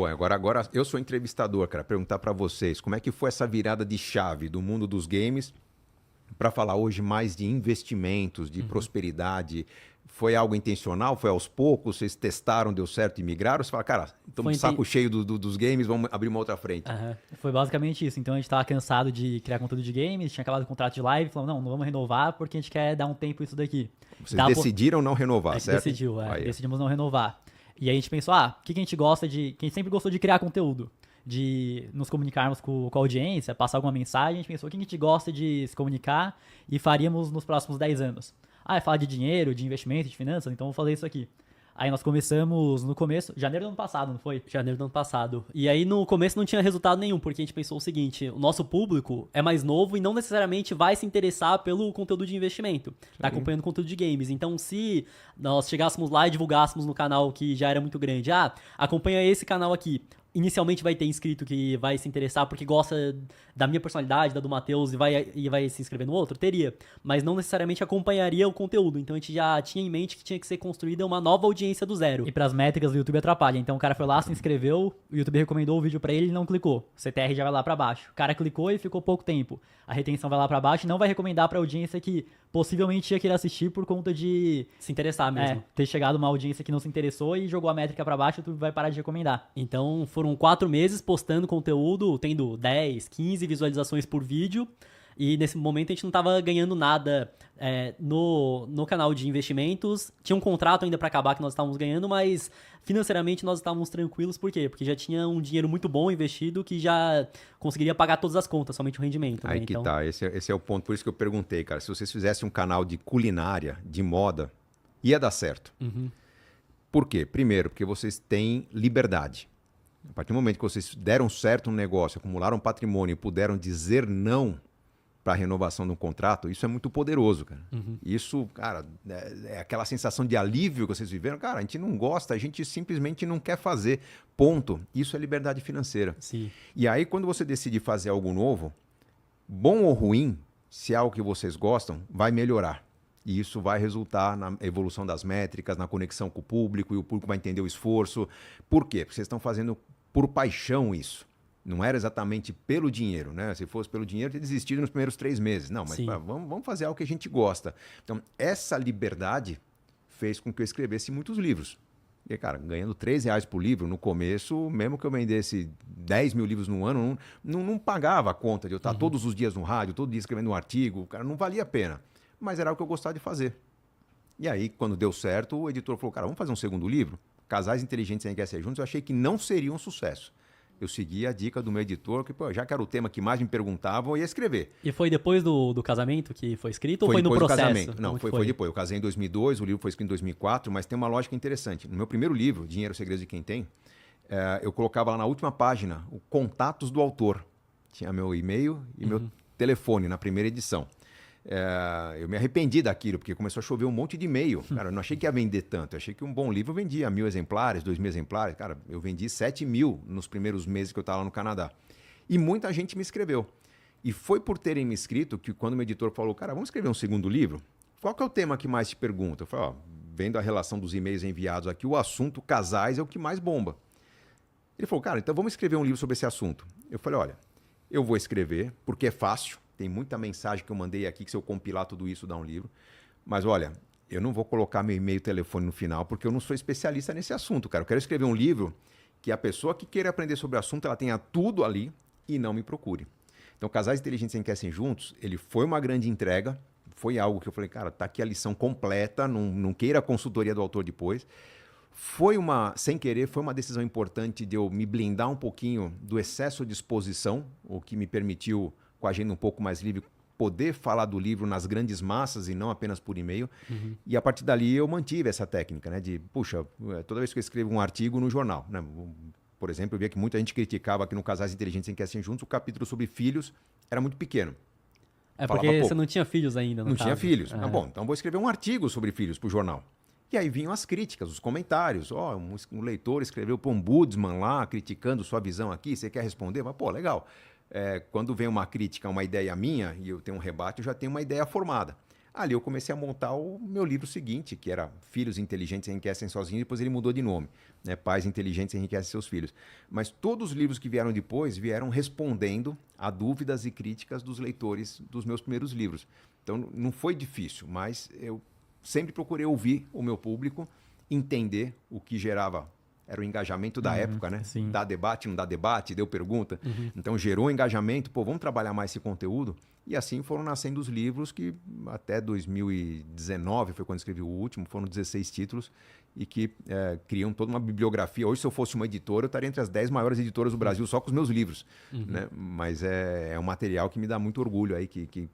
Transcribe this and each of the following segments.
Pô, agora eu sou entrevistador, cara. Perguntar pra vocês, como é que foi essa virada de chave do mundo dos games para falar hoje mais de investimentos, de prosperidade? Foi algo intencional? Foi aos poucos? Vocês testaram, deu certo e migraram? Você fala, cara, estamos de saco cheio dos games, vamos abrir uma outra frente. Aham. Foi basicamente isso. Então a gente tava cansado de criar conteúdo de games, tinha acabado o contrato de live, falou, não vamos renovar porque a gente quer dar um tempo isso daqui. Vocês decidiram não renovar, certo? Decidimos não renovar. E aí a gente pensou, o que a gente gosta de... Que a gente sempre gostou de criar conteúdo, de nos comunicarmos com a audiência, passar alguma mensagem. A gente pensou, o que a gente gosta de se comunicar e faríamos nos próximos 10 anos? É falar de dinheiro, de investimento, de finanças, então vou fazer isso aqui. Aí nós começamos no começo, janeiro do ano passado, não foi? Janeiro do ano passado. E aí no começo não tinha resultado nenhum, porque a gente pensou o seguinte, o nosso público é mais novo e não necessariamente vai se interessar pelo conteúdo de investimento, tá acompanhando conteúdo de games. Então se nós chegássemos lá e divulgássemos no canal que já era muito grande, acompanha esse canal aqui, inicialmente vai ter inscrito que vai se interessar porque gosta da minha personalidade, da do Matheus e vai se inscrever no outro? Teria. Mas não necessariamente acompanharia o conteúdo. Então a gente já tinha em mente que tinha que ser construída uma nova audiência do zero. E pras métricas do YouTube atrapalha. Então o cara foi lá, se inscreveu, o YouTube recomendou o vídeo pra ele e não clicou. O CTR já vai lá pra baixo. O cara clicou e ficou pouco tempo. A retenção vai lá pra baixo e não vai recomendar pra audiência que possivelmente ia querer assistir por conta de se interessar mesmo. Ter chegado uma audiência que não se interessou e jogou a métrica pra baixo, o YouTube vai parar de recomendar. Então foram 4 meses postando conteúdo, tendo 10, 15 visualizações por vídeo. E nesse momento a gente não estava ganhando nada no canal de investimentos. Tinha um contrato ainda para acabar que nós estávamos ganhando, mas financeiramente nós estávamos tranquilos. Por quê? Porque já tinha um dinheiro muito bom investido que já conseguiria pagar todas as contas, somente o rendimento. Aí né? que então... tá, esse é o ponto. Por isso que eu perguntei, cara. Se vocês fizessem um canal de culinária, de moda, ia dar certo. Por quê? Primeiro, porque vocês têm liberdade. A partir do momento que vocês deram certo no negócio, acumularam patrimônio e puderam dizer não para a renovação de um contrato, isso é muito poderoso, cara. Isso, cara, é aquela sensação de alívio que vocês viveram. Cara, a gente não gosta, a gente simplesmente não quer fazer. Ponto. Isso é liberdade financeira. Sim. E aí, quando você decide fazer algo novo, bom ou ruim, se é algo que vocês gostam, vai melhorar. E isso vai resultar na evolução das métricas, na conexão com o público, e o público vai entender o esforço. Por quê? Porque vocês estão fazendo por paixão isso. Não era exatamente pelo dinheiro, né? Se fosse pelo dinheiro, teria desistido nos primeiros 3 meses. Não, mas vamos fazer algo que a gente gosta. Então, essa liberdade fez com que eu escrevesse muitos livros. E, cara, ganhando R$3 por livro, no começo, mesmo que eu vendesse 10 mil livros no ano, não pagava a conta de eu estar todos os dias no rádio, todo dia escrevendo um artigo. Cara, não valia a pena. Mas era o que eu gostava de fazer. E aí, quando deu certo, o editor falou, cara, vamos fazer um segundo livro? Casais Inteligentes Enriquecem Juntos. Eu achei que não seria um sucesso. Eu segui a dica do meu editor, que já que era o tema que mais me perguntavam, eu ia escrever. E foi depois do casamento que foi escrito ou foi no processo? Do casamento. Não, foi depois. Eu casei em 2002, o livro foi escrito em 2004, mas tem uma lógica interessante. No meu primeiro livro, Dinheiro, Segredos de Quem Tem, eu colocava lá na última página o contatos do autor. Tinha meu e-mail e meu telefone na primeira edição. Eu me arrependi daquilo, porque começou a chover um monte de e-mail. Cara, eu não achei que ia vender tanto. Eu achei que um bom livro vendia 1.000 exemplares, 2.000 exemplares. Cara, eu vendi 7.000 nos primeiros meses que eu estava lá no Canadá. E muita gente me escreveu. E foi por terem me escrito que quando o meu editor falou, cara, vamos escrever um segundo livro? Qual que é o tema que mais te pergunta? Eu falei, vendo a relação dos e-mails enviados aqui, o assunto casais é o que mais bomba. Ele falou, cara, então vamos escrever um livro sobre esse assunto. Eu falei, olha, eu vou escrever porque é fácil. Tem muita mensagem que eu mandei aqui que se eu compilar tudo isso dá um livro. Mas olha, eu não vou colocar meu e-mail e telefone no final porque eu não sou especialista nesse assunto, cara. Eu quero escrever um livro que a pessoa que queira aprender sobre o assunto, ela tenha tudo ali e não me procure. Então, Casais Inteligentes Enriquecem Juntos, ele foi uma grande entrega. Foi algo que eu falei, cara, tá aqui a lição completa, não queira a consultoria do autor depois. Sem querer, foi uma decisão importante de eu me blindar um pouquinho do excesso de exposição, o que me permitiu, com a agenda um pouco mais livre, poder falar do livro nas grandes massas e não apenas por e-mail. E a partir dali eu mantive essa técnica, né? De, puxa, toda vez que eu escrevo um artigo no jornal, né? Por exemplo, eu via que muita gente criticava aqui no Casais Inteligentes Enriquecem Juntos, o capítulo sobre filhos era muito pequeno. Porque você não tinha filhos ainda, Não tinha filhos. Bom, então vou escrever um artigo sobre filhos para o jornal. E aí vinham as críticas, os comentários. Um leitor escreveu para um Ombudsman lá, criticando sua visão aqui, você quer responder? Mas, pô, legal. Quando vem uma crítica, uma ideia minha, e eu tenho um rebate, eu já tenho uma ideia formada. Ali eu comecei a montar o meu livro seguinte, que era Filhos Inteligentes Enriquecem Sozinhos, depois ele mudou de nome, né? Pais Inteligentes Enriquecem Seus Filhos. Mas todos os livros que vieram depois vieram respondendo a dúvidas e críticas dos leitores dos meus primeiros livros. Então não foi difícil, mas eu sempre procurei ouvir o meu público, entender o que gerava. Era o engajamento da época, né? Sim. Dá debate, não dá debate, deu pergunta. Então gerou engajamento, pô, vamos trabalhar mais esse conteúdo. E assim foram nascendo os livros que até 2019, foi quando escrevi o último, foram 16 títulos e que criam toda uma bibliografia. Hoje, se eu fosse uma editora, eu estaria entre as 10 maiores editoras do Brasil só com os meus livros. Né? Mas é um material que me dá muito orgulho aí, que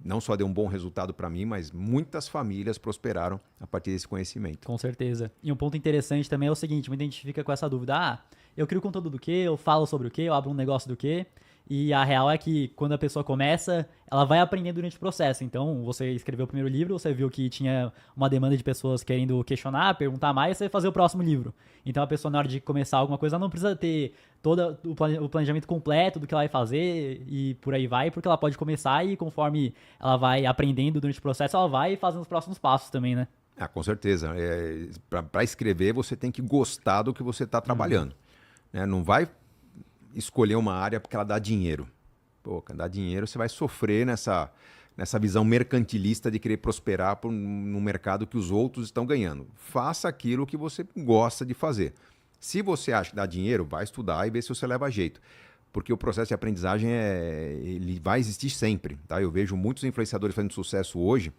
não só deu um bom resultado para mim, mas muitas famílias prosperaram a partir desse conhecimento. Com certeza. E um ponto interessante também é o seguinte, muita gente fica com essa dúvida, eu crio conteúdo do quê? Eu falo sobre o quê? Eu abro um negócio do quê? E a real é que quando a pessoa começa, ela vai aprendendo durante o processo. Então, você escreveu o primeiro livro, você viu que tinha uma demanda de pessoas querendo questionar, perguntar mais, você vai fazer o próximo livro. Então, a pessoa, na hora de começar alguma coisa, ela não precisa ter todo o planejamento completo do que ela vai fazer e por aí vai, porque ela pode começar e conforme ela vai aprendendo durante o processo, ela vai fazendo os próximos passos também, né? Com certeza. Para escrever, você tem que gostar do que você está trabalhando. Né? Não vai escolher uma área porque ela dá dinheiro. Pô, quando dá dinheiro, você vai sofrer nessa visão mercantilista de querer prosperar no mercado que os outros estão ganhando. Faça aquilo que você gosta de fazer. Se você acha que dá dinheiro, vai estudar e ver se você leva jeito. Porque o processo de aprendizagem ele vai existir sempre. Tá? Eu vejo muitos influenciadores fazendo sucesso hoje,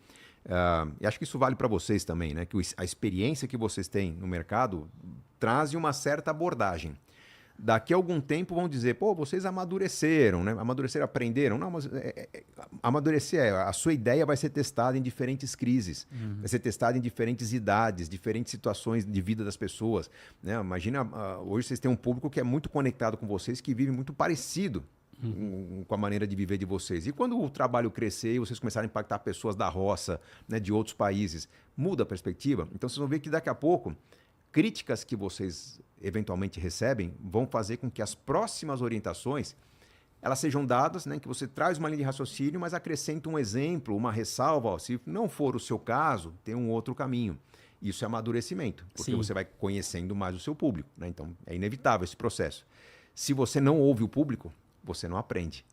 e acho que isso vale para vocês também, né? Que a experiência que vocês têm no mercado traz uma certa abordagem. Daqui a algum tempo vão dizer, pô, vocês amadureceram, né? Amadureceram, aprenderam. Não, mas amadurecer a sua ideia vai ser testada em diferentes crises, vai ser testada em diferentes idades, diferentes situações de vida das pessoas. Né? Imagina, hoje vocês têm um público que é muito conectado com vocês, que vive muito parecido com a maneira de viver de vocês. E quando o trabalho crescer e vocês começarem a impactar pessoas da roça, né, de outros países, muda a perspectiva. Então vocês vão ver que daqui a pouco críticas que vocês eventualmente recebem vão fazer com que as próximas orientações elas sejam dadas, né, que você traz uma linha de raciocínio, mas acrescenta um exemplo, uma ressalva. Ó, se não for o seu caso, tem um outro caminho. Isso é amadurecimento, porque você vai conhecendo mais o seu público. Né? Então, é inevitável esse processo. Se você não ouve o público, você não aprende.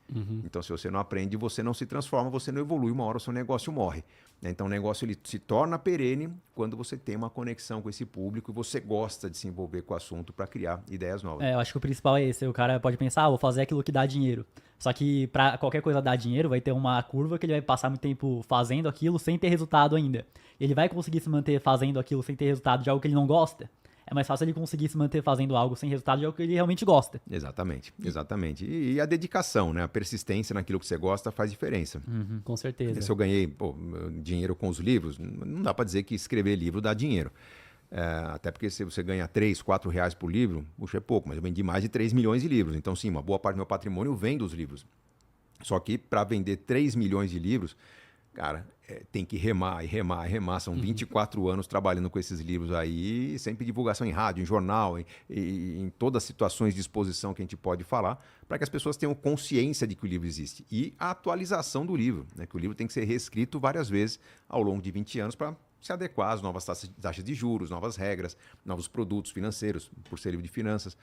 Então, se você não aprende, você não se transforma, você não evolui, uma hora o seu negócio morre. Então, o negócio ele se torna perene quando você tem uma conexão com esse público e você gosta de se envolver com o assunto para criar ideias novas. Eu acho que o principal é esse. O cara pode pensar, vou fazer aquilo que dá dinheiro. Só que para qualquer coisa dar dinheiro, vai ter uma curva que ele vai passar muito tempo fazendo aquilo sem ter resultado ainda. Ele vai conseguir se manter fazendo aquilo sem ter resultado de algo que ele não gosta? É mais fácil ele conseguir se manter fazendo algo sem resultado de algo que ele realmente gosta. Exatamente. E a dedicação, né? A persistência naquilo que você gosta faz diferença. Com certeza. Se eu ganhei dinheiro com os livros, não dá para dizer que escrever livro dá dinheiro. Até porque se você ganha 3, 4 reais por livro, puxa, é pouco, mas eu vendi mais de 3 milhões de livros. Então, sim, uma boa parte do meu patrimônio vem dos livros. Só que para vender 3 milhões de livros, cara, tem que remar e remar e remar. São 24 anos trabalhando com esses livros aí, sempre divulgação em rádio, em jornal, em todas as situações de exposição que a gente pode falar, para que as pessoas tenham consciência de que o livro existe. E a atualização do livro, né? Que o livro tem que ser reescrito várias vezes ao longo de 20 anos para se adequar às novas taxas de juros, novas regras, novos produtos financeiros, por ser livro de finanças.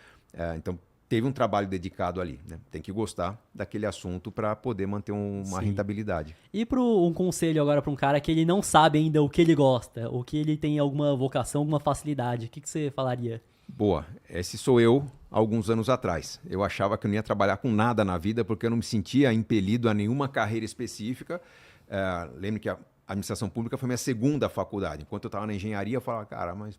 Então, teve um trabalho dedicado ali, né? Tem que gostar daquele assunto para poder manter uma rentabilidade. E um conselho agora para um cara que ele não sabe ainda o que ele gosta, ou que ele tem alguma vocação, alguma facilidade, o que você falaria? Boa, esse sou eu alguns anos atrás. Eu achava que eu não ia trabalhar com nada na vida porque eu não me sentia impelido a nenhuma carreira específica. Lembro que a administração pública foi minha segunda faculdade. Enquanto eu estava na engenharia, eu falava, cara, mas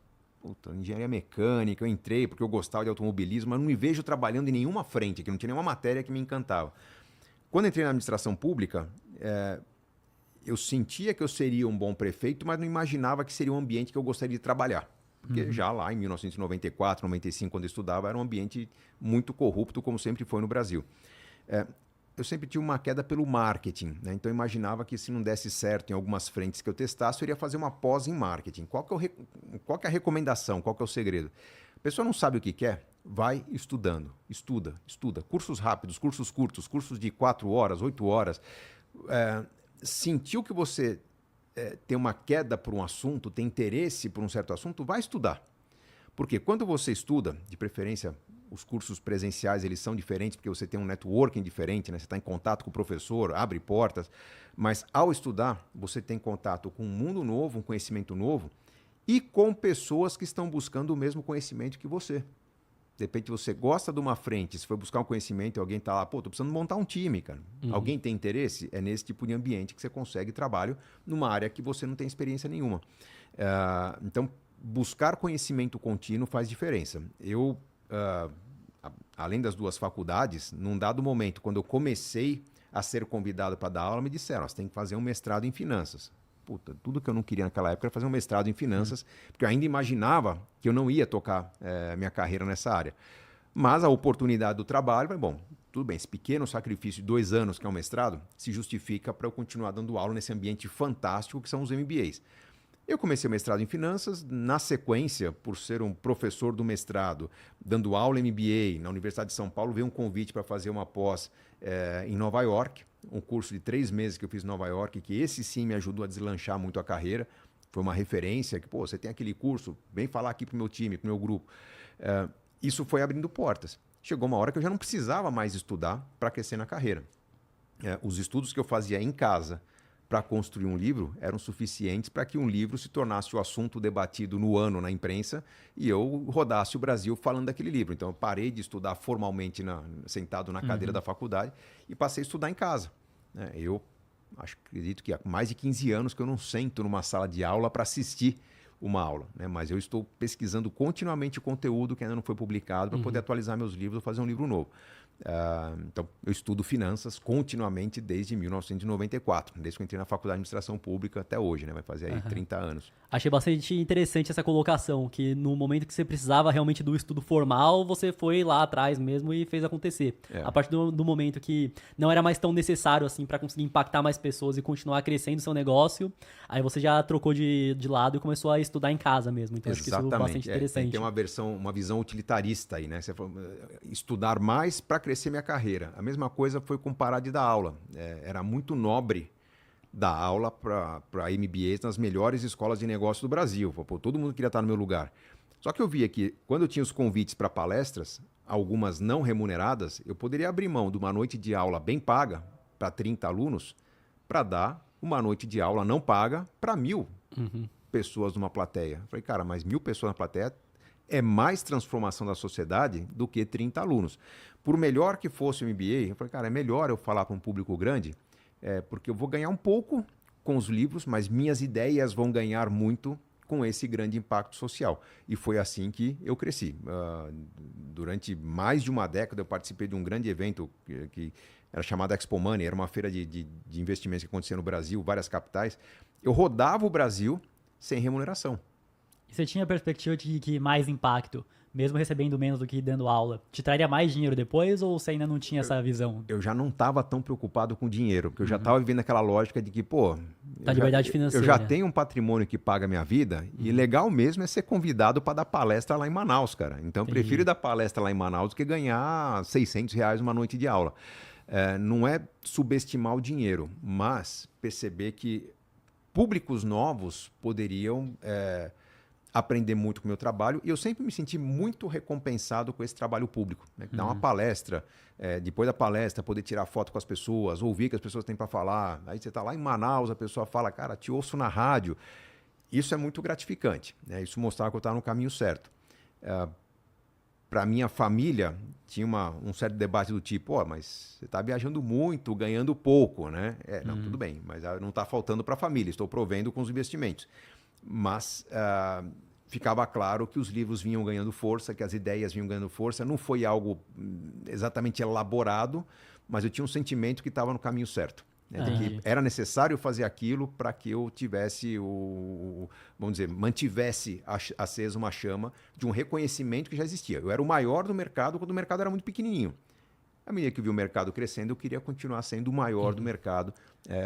engenharia mecânica, eu entrei porque eu gostava de automobilismo, mas não me vejo trabalhando em nenhuma frente, que não tinha nenhuma matéria que me encantava. Quando entrei na administração pública, eu sentia que eu seria um bom prefeito, mas não imaginava que seria um ambiente que eu gostaria de trabalhar. Porque já lá em 1994, 95, quando eu estudava, era um ambiente muito corrupto, como sempre foi no Brasil. Eu sempre tive uma queda pelo marketing, né? Então eu imaginava que se não desse certo em algumas frentes que eu testasse, eu iria fazer uma pós em marketing. Qual que é a recomendação? Qual que é o segredo? A pessoa não sabe o que quer, vai estudando, estuda. Cursos rápidos, cursos curtos, cursos de 4 horas, 8 horas. Sentiu que você tem uma queda por um assunto, tem interesse por um certo assunto, vai estudar. Porque quando você estuda, de preferência, os cursos presenciais eles são diferentes, porque você tem um networking diferente, né? Você está em contato com o professor, abre portas. Mas ao estudar, você tem contato com um mundo novo, um conhecimento novo, e com pessoas que estão buscando o mesmo conhecimento que você. De repente você gosta de uma frente, se for buscar um conhecimento e alguém está lá, pô, tô precisando montar um time, cara. Alguém tem interesse? É nesse tipo de ambiente que você consegue trabalho numa área que você não tem experiência nenhuma. Então, buscar conhecimento contínuo faz diferença. Eu, além das 2 faculdades, num dado momento, quando eu comecei a ser convidado para dar aula, me disseram, você tem que fazer um mestrado em finanças. Puta, tudo que eu não queria naquela época era fazer um mestrado em finanças, porque eu ainda imaginava que eu não ia tocar minha carreira nessa área. Mas a oportunidade do trabalho, falei, bom, tudo bem, esse pequeno sacrifício de 2 anos, que é um mestrado, se justifica para eu continuar dando aula nesse ambiente fantástico que são os MBAs. Eu comecei o mestrado em finanças, na sequência, por ser um professor do mestrado, dando aula em MBA na Universidade de São Paulo, veio um convite para fazer uma pós em Nova York, um curso de 3 meses que eu fiz em Nova York, que esse sim me ajudou a deslanchar muito a carreira. Foi uma referência que, pô, você tem aquele curso, vem falar aqui para o meu time, para o meu grupo. Isso foi abrindo portas. Chegou uma hora que eu já não precisava mais estudar para crescer na carreira. Os estudos que eu fazia em casa para construir um livro eram suficientes para que um livro se tornasse o assunto debatido no ano na imprensa e eu rodasse o Brasil falando daquele livro. Então, eu parei de estudar formalmente sentado na cadeira da faculdade e passei a estudar em casa. Eu acredito que há mais de 15 anos que eu não sento numa sala de aula para assistir uma aula, né? Mas eu estou pesquisando continuamente o conteúdo que ainda não foi publicado para poder atualizar meus livros ou fazer um livro novo. Então, eu estudo finanças continuamente desde 1994, desde que eu entrei na Faculdade de Administração Pública até hoje, né? Vai fazer aí 30 anos. Achei bastante interessante essa colocação, que no momento que você precisava realmente do estudo formal, você foi lá atrás mesmo e fez acontecer. A partir do momento que não era mais tão necessário assim para conseguir impactar mais pessoas e continuar crescendo o seu negócio, aí você já trocou de lado e começou a estudar em casa mesmo. Então, acho que isso é bastante interessante. Tem uma visão utilitarista aí, né? Você falou, estudar mais para crescer minha carreira. A mesma coisa foi com parar de dar aula. Era muito nobre dar aula para MBAs nas melhores escolas de negócio do Brasil. Pô, todo mundo queria estar no meu lugar. Só que eu via que quando eu tinha os convites para palestras, algumas não remuneradas, eu poderia abrir mão de uma noite de aula bem paga para 30 alunos para dar uma noite de aula não paga para 1.000 pessoas numa plateia. Eu falei, cara, mas 1.000 pessoas na plateia é mais transformação da sociedade do que 30 alunos. Por melhor que fosse o MBA, eu falei, cara, é melhor eu falar para um público grande, porque eu vou ganhar um pouco com os livros, mas minhas ideias vão ganhar muito com esse grande impacto social. E foi assim que eu cresci. Durante mais de uma década, eu participei de um grande evento que era chamado Expo Money, era uma feira de investimentos que acontecia no Brasil, várias capitais. Eu rodava o Brasil sem remuneração. E você tinha a perspectiva de que mais impacto, mesmo recebendo menos do que dando aula, te traria mais dinheiro depois ou você ainda não tinha essa visão? Eu já não estava tão preocupado com dinheiro, porque eu já estava vivendo aquela lógica de que, pô... Tá liberdade financeira. Eu já tenho um patrimônio que paga a minha vida e legal mesmo é ser convidado para dar palestra lá em Manaus, cara. Então, eu prefiro dar palestra lá em Manaus do que ganhar R$600 uma noite de aula. Não é subestimar o dinheiro, mas perceber que públicos novos poderiam... aprender muito com o meu trabalho e eu sempre me senti muito recompensado com esse trabalho público. Né? Dar uma palestra, depois da palestra poder tirar foto com as pessoas, ouvir o que as pessoas têm para falar. Aí você está lá em Manaus, a pessoa fala, cara, te ouço na rádio. Isso é muito gratificante. Né? Isso mostrava que eu estava no caminho certo. Para minha família, tinha um certo debate do tipo, mas você está viajando muito, ganhando pouco. Né? Não, tudo bem, mas não está faltando para a família, estou provendo com os investimentos. Mas ficava claro que os livros vinham ganhando força, que as ideias vinham ganhando força. Não foi algo exatamente elaborado, mas eu tinha um sentimento que estava no caminho certo. Né? De que era necessário fazer aquilo para que eu tivesse vamos dizer, mantivesse acesa uma chama de um reconhecimento que já existia. Eu era o maior do mercado quando o mercado era muito pequenininho. À medida que eu vi o mercado crescendo, eu queria continuar sendo o maior do mercado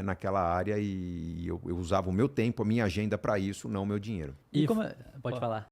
naquela área e eu usava o meu tempo, a minha agenda para isso, não o meu dinheiro. Pode falar.